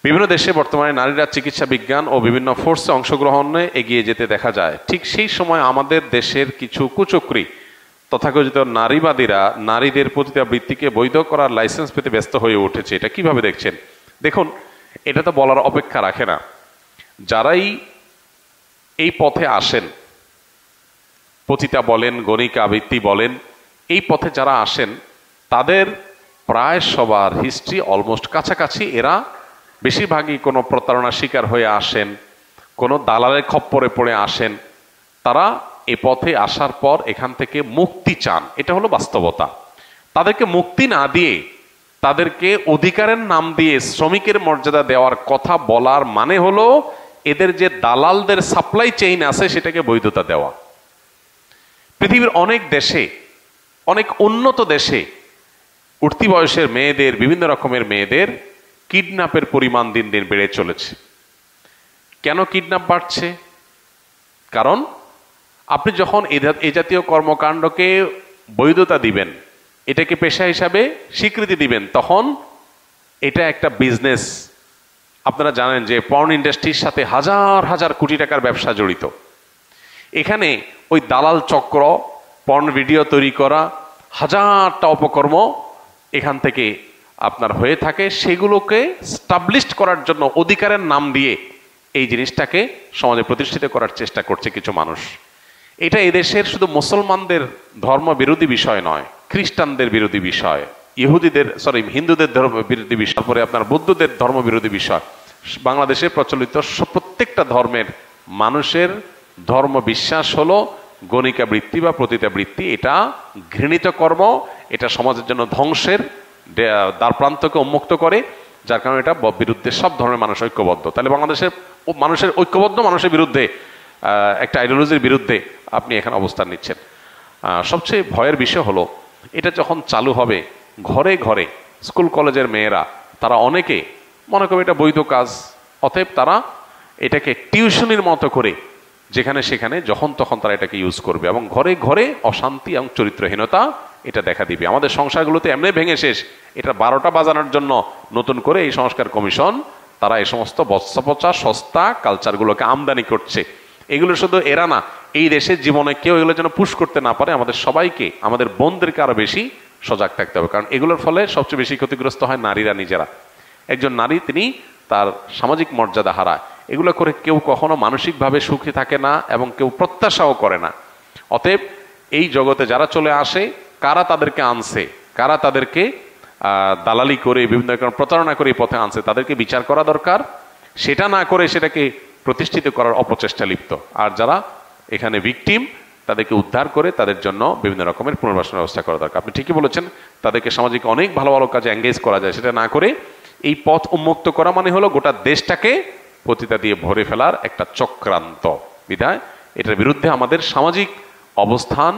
বিভিন্ন দেশে বর্তমানে নারীরা চিকিৎসা বিজ্ঞান ও বিভিন্ন ফোর্সে অংশগ্রহণে এগিয়ে যেতে দেখা যায়। ঠিক সেই সময় আমাদের দেশের কিছু কুচক্রী তথাকথিত নারীবাদীরা নারীদের পতিতাবৃত্তিকে বৈধ করার লাইসেন্স পেতে ব্যস্ত হয়ে উঠেছে। এটা কিভাবে দেখছেন? দেখুন, এটা তো বলার অপেক্ষা রাখে না। যারাই এই পথে আসেন, পতিতা বলেন, গণিকা বৃত্তি বলেন, এই পথে যারা আসেন তাদের প্রায় সবার হিস্ট্রি অলমোস্ট কাছাকাছি। এরা বেশিরভাগই কোনো প্রতারণার শিকার হয়ে আসেন, কোনো দালালের খপ্পরে পড়ে আসেন। তারা এ পথে আসার পর এখান থেকে মুক্তি চান, এটা হলো বাস্তবতা। তাদেরকে মুক্তি না দিয়ে তাদেরকে অধিকারের নাম দিয়ে শ্রমিকের মর্যাদা দেওয়ার কথা বলার মানে হলো এদের যে দালালদের সাপ্লাই চেইন আছে সেটাকে বৈধতা দেওয়া। পৃথিবীর অনেক দেশে, অনেক উন্নত দেশে উঠতি বয়সের মেয়েদের, বিভিন্ন রকমের মেয়েদের কিডন্যাপের পরিমাণ দিন দিন বেড়ে চলেছে। কেন কিডন্যাপ বাড়ছে? কারণ আপনি যখন এ জাতীয় কর্মকাণ্ডকে বৈধতা দিবেন, এটাকে পেশা হিসাবে স্বীকৃতি দিবেন, তখন এটা একটা বিজনেস। আপনারা জানেন যে পর্ন ইন্ডাস্ট্রির সাথে হাজার হাজার কোটি টাকার ব্যবসা জড়িত। এখানে ওই দালাল চক্র, পর্ন ভিডিও তৈরি করা, হাজারটা অপকর্ম এখান থেকে আপনার হয়ে থাকে। সেগুলোকে স্টাবলিশড করার জন্য অধিকারের নাম দিয়ে এই জিনিসটাকে সমাজে প্রতিষ্ঠিত করার চেষ্টা করছে কিছু মানুষ। এটা এদেশের শুধু মুসলমানদের ধর্ম বিরোধী বিষয় নয়, খ্রিস্টানদের বিরোধী বিষয়, হিন্দুদের ধর্ম বিরোধী বিষয়, তারপরে আপনার বৌদ্ধদের ধর্ম বিরোধী বিষয়। বাংলাদেশে প্রচলিত প্রত্যেকটা ধর্মের মানুষের ধর্ম বিশ্বাস হলো গণিকা বৃত্তি বা পতিতা বৃত্তি। এটা ঘৃণিত কর্ম, এটা সমাজের জন্য ধ্বংসের দ্বারপ্রান্তকে উন্মুক্ত করে, যার কারণে এটা বিরুদ্ধে সব ধর্মের মানুষ ঐক্যবদ্ধ। তাহলে বাংলাদেশের মানুষের ঐক্যবদ্ধ মানুষের বিরুদ্ধে, একটা আইডিওলজির বিরুদ্ধে আপনি এখানে অবস্থান নিচ্ছেন। সবচেয়ে ভয়ের বিষয় হলো এটা যখন চালু হবে ঘরে ঘরে, স্কুল কলেজের মেয়েরা তারা অনেকে মনে করবে এটা বৈধ কাজ, অতএব তারা এটাকে টিউশনির মতো করে যেখানে সেখানে যখন তখন তারা এটাকে ইউজ করবে এবং ঘরে ঘরে অশান্তি এবং চরিত্রহীনতা এটা দেখা দিবে। আমাদের সংসারগুলোতে এমনি ভেঙে শেষ, এটা 12টা বাজানোর জন্য নতুন করে এই সংস্কার কমিশন তারা এই সমস্ত বচ্চাপচা সস্তা কালচারগুলোকে আমদানি করছে। এগুলো শুধু এরা না, এই দেশের জীবনে কেউ এগুলো যেন পুশ করতে না পারে। আমাদের সবাইকে, আমাদের বোনদেরকে আরো বেশি সজাগ থাকতে হবে, কারণ এগুলোর ফলে সবচেয়ে বেশি ক্ষতিগ্রস্ত হয় নারীরা নিজেরা। একজন নারী তিনি তার সামাজিক মর্যাদা হারায়। এগুলো করে কেউ কখনো মানসিকভাবে সুখী থাকে না এবং কেউ প্রত্যাশাও করে না। অতএব এই জগতে যারা চলে আসে, কারা তাদেরকে আনছে, কারা তাদেরকে দালালি করে বিভিন্ন রকম প্রতারণা করে এই পথে আনছে, তাদেরকে বিচার করা দরকার। সেটা না করে সেটাকে প্রতিষ্ঠিত করার অপচেষ্টা লিপ্ত। আর যারা এখানে ভিকটিম, তাদেরকে উদ্ধার করে তাদের জন্য বিভিন্ন রকমের পুনর্বাসনের ব্যবস্থা করা দরকার। আপনি ঠিকই বলেছেন, তাদেরকে সামাজিক অনেক ভালো ভালো কাজে এঙ্গেজ করা যায়। সেটা না করে এই পথ উন্মুক্ত করা মানে হলো গোটা দেশটাকে পতিতা দিয়ে ভরে ফেলার একটা চক্রান্ত। বিধায় এটার বিরুদ্ধে আমাদের সামাজিক অবস্থান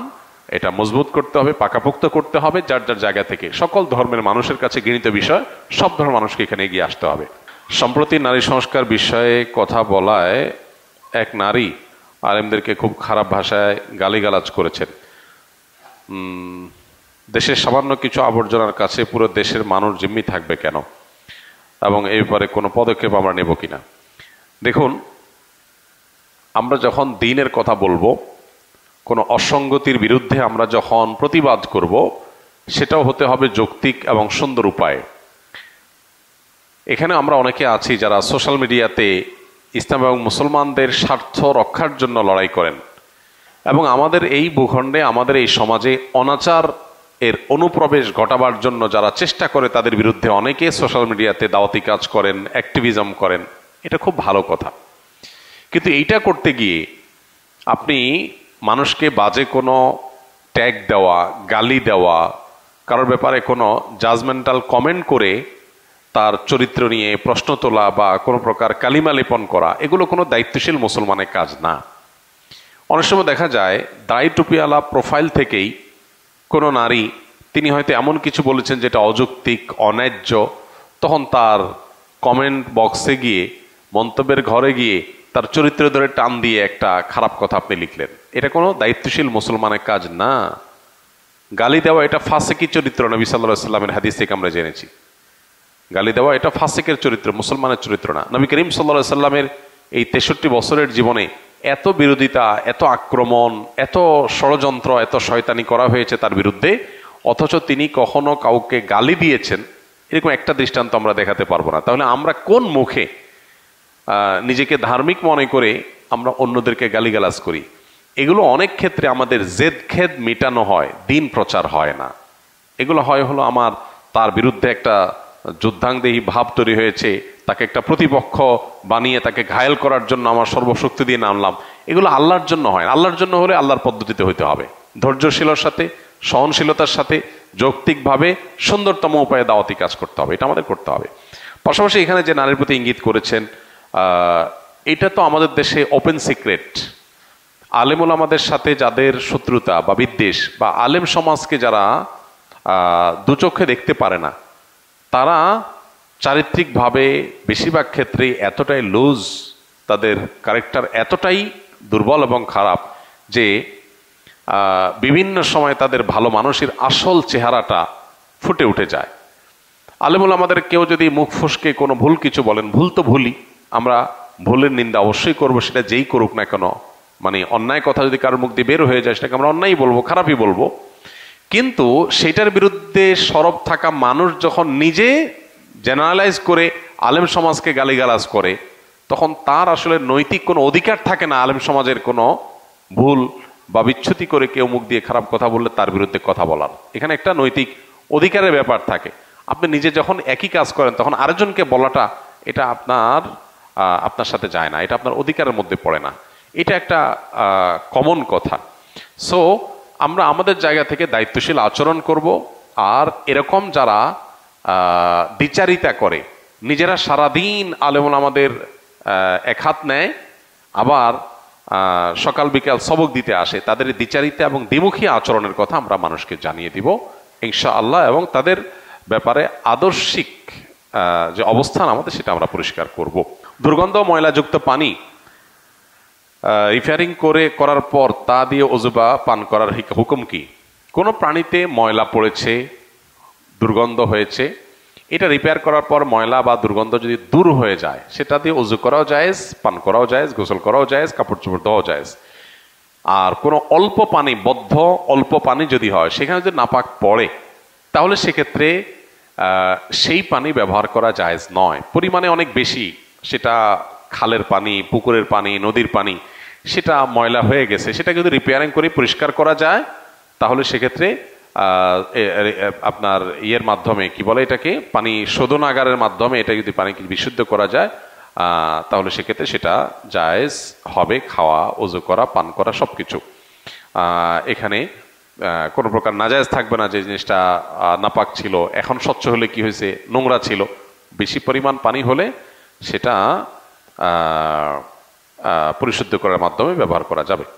এটা মজবুত করতে হবে, পাকাপোক্ত করতে হবে। যার যার জায়গা থেকে সকল ধর্মের মানুষের কাছে ঘৃণিত বিষয়, সব ধর্মের মানুষকে এখানে এগিয়ে আসতে হবে। সম্প্রতি নারী সংস্কার বিষয়ে কথা বলায় এক নারী আলেমদেরকে খুব খারাপ ভাষায় গালিগালাজ করেছেন। দেশের সামান্য কিছু আবর্জনার কাছে পুরো দেশের মানুষ জিম্মি থাকবে কেন, এবং এই ব্যাপারে কোনো পদক্ষেপ আমরা নেব কিনা। দেখুন, আমরা যখন দ্বীনের কথা বলবো, কোনো অসঙ্গতির বিরুদ্ধে আমরা যখন প্রতিবাদ করব, সেটাও হতে হবে যৌক্তিক এবং সুন্দর উপায়ে। এখানে আমরা অনেকে আছি যারা সোশ্যাল মিডিয়াতে ইসলাম এবং মুসলমানদের স্বার্থ রক্ষার জন্য লড়াই করেন, এবং আমাদের এই ভূখণ্ডে, আমাদের এই সমাজে অনাচার এর অনুপ্রবেশ ঘটাবার জন্য যারা চেষ্টা করে, তাদের বিরুদ্ধে অনেকে সোশ্যাল মিডিয়াতে দাওয়াতি কাজ করেন, অ্যাক্টিভিজম করেন। এটা খুব ভালো কথা, কিন্তু এইটা করতে গিয়ে আপনি মানুষকে বাজে কোনো ট্যাগ দেওয়া, গালি দেওয়া, কারোর ব্যাপারে কোনো জাজমেন্টাল কমেন্ট করে তার চরিত্র নিয়ে প্রশ্ন তোলা বা কোনো প্রকার কালিমা লেপন করা, এগুলো কোনো দায়িত্বশীল মুসলমানের কাজ না। অনেক সময় দেখা যায় দাড়ি টুপিওয়ালা প্রোফাইল থেকেই কোনো নারী, তিনি হয়তো এমন কিছু বলেছেন যেটা অযৌক্তিক, অন্যায্য, তখন তার কমেন্ট বক্সে গিয়ে, মন্তব্যের ঘরে গিয়ে তার চরিত্র ধরে টান দিয়ে একটা খারাপ কথা আপনি লিখলেন। এটা কোনো দায়িত্বশীল মুসলমানের কাজ না। গালি দেওয়া এটা ফাসেকি চরিত্র, নবী সাল্লাল্লাহু আলাইহি ওয়াসাল্লামের হাদিস থেকে আমরা জেনেছি। গালি দেওয়া এটা ফাসিকের চরিত্র, মুসলমানের চরিত্র না। নবী করিম সাল্লাল্লাহু আলাইহি সাল্লামের এই 63 বছরের জীবনে এত বিরোধিতা, এত আক্রমণ, এত ষড়যন্ত্র, এত শয়তানি করা হয়েছে তার বিরুদ্ধে, অথচ তিনি কখনো কাউকে গালি দিয়েছেন এরকম একটা দৃষ্টান্ত আমরা দেখাতে পারবো না। তাহলে আমরা কোন মুখে নিজেকে ধার্মিক মনে করে আমরা অন্যদেরকে গালিগালাজ করি? এগুলো অনেক ক্ষেত্রে আমাদের জেদ খেদ মেটানো হয়, দিন প্রচার হয় না। এগুলো হয় হলো আমার তার বিরুদ্ধে একটা যুদ্ধাঙ্গদেহী ভাব তৈরি হয়েছে, তাকে একটা প্রতিপক্ষ বানিয়ে তাকে ঘায়েল করার জন্য আমার সর্বশক্তি দিয়ে নামলাম। এগুলো আল্লাহর জন্য হয় না। আল্লাহর জন্য হলে আল্লাহর পদ্ধতিতে হইতে হবে, ধৈর্যশীলতার সাথে, সহনশীলতার সাথে, যৌক্তিকভাবে সুন্দরতম উপায়ে দাওয়াতি কাজ করতে হবে। এটা আমাদের করতে হবে। পাশাপাশি এখানে যে নারীর প্রতি ইঙ্গিত করেছেন, এটা তো আমাদের দেশে ওপেন সিক্রেট। আলেম ওলামাদের সাথে যাদের শত্রুতা বা বিদ্বেষ, বা আলেম সমাজকে যারা দুচোখে দেখতে পারে না, তারা চারিত্রিকভাবে বেশিরভাগ ক্ষেত্রে এতটাই লুজ, তাদের ক্যারেক্টার এতটাই দুর্বল এবং খারাপ যে বিভিন্ন সময় তাদের ভালো মানুষের আসল চেহারাটা ফুটে উঠে যায়। আলেমুল আমাদের কেউ যদি মুখ ফসকে কোনো ভুল কিছু বলেন, ভুল তো ভুলই, আমরা ভুলের নিন্দা অবশ্যই করব, সেটা যেই করুক না কেন। মানে অন্যায় কথা যদি কারোর মুখ দিয়ে বের হয়ে যায় সেটাকে আমরা অন্যায় বলবো, খারাপই বলবো। কিন্তু সেটার বিরুদ্ধে সরব থাকা মানুষ যখন নিজে জেনারেলাইজ করে আলেম সমাজকে গালিগালাজ করে, তখন তার আসলে নৈতিক কোনো অধিকার থাকে না আলেম সমাজের কোনো ভুল বা বিচ্যুতি করে কেউ মুখ দিয়ে খারাপ কথা বললে তার বিরুদ্ধে কথা বলার। এখানে একটা নৈতিক অধিকারের ব্যাপার থাকে। আপনি নিজে যখন একই কাজ করেন তখন আরেকজনকে বলাটা, এটা আপনার সাথে যায় না, এটা আপনার অধিকারের মধ্যে পড়ে না। এটা একটা কমন কথা। সো আমরা আমাদের জায়গা থেকে দায়িত্বশীল আচরণ করব। আর এরকম যারা দ্বিচারিতা করে, নিজেরা সারাদিন আলেমুল আমাদের এক হাত নেয়, আবার সকাল বিকাল সবক দিতে আসে, তাদের দ্বিচারিতা এবং দ্বিমুখী আচরণের কথা আমরা মানুষকে জানিয়ে দিব ইনশাআল্লাহ, এবং তাদের ব্যাপারে আদর্শিক যে অবস্থান আমাদের সেটা আমরা পরিষ্কার করব। দুর্গন্ধ ময়লাযুক্ত পানি রিফারিং করার পর তা দিয়ে ওজুবা পান করার হুকুম কি? কোনো প্রাণীতে ময়লা পড়েছে, দুর্গন্ধ হয়েছে, এটা রিপেয়ার করার পর ময়লা বা দুর্গন্ধ যদি দূর হয়ে যায়, সেটা দিয়ে ওযু করাও জায়েজ, পান করাও জায়েজ, গোসল করাও জায়েজ, কাপড় চোপড় ধোয়াও জায়েজ। আর কোনো অল্প পানি, বদ্ধ অল্প পানি যদি হয়, সেখানে যদি নাপাক পড়ে, তাহলে সেক্ষেত্রে সেই পানি ব্যবহার করা জায়েজ নয়। পরিমাণে অনেক বেশি, সেটা খালের পানি, পুকুরের পানি, নদীর পানি, সেটা ময়লা হয়ে গেছে, সেটা যদি রিপেয়ারিং করে পরিষ্কার করা যায়, তাহলে সেক্ষেত্রে আপনার ইয়ের মাধ্যমে, কি বলে এটাকে, পানি শোধনাগারের মাধ্যমে এটা যদি পানিকে বিশুদ্ধ করা যায়, তাহলে সেক্ষেত্রে সেটা জায়েজ হবে, খাওয়া, ওযু করা, পান করা সবকিছু। এখানে কোনো প্রকার নাজায়েজ থাকবে না যে জিনিসটা নাপাক ছিল, এখন স্বচ্ছ হলে কি হয়েছে, নোংরা ছিল। বেশি পরিমাণ পানি হলে সেটা পরিশুদ্ধ করার মাধ্যমে ব্যবহার করা যাবে।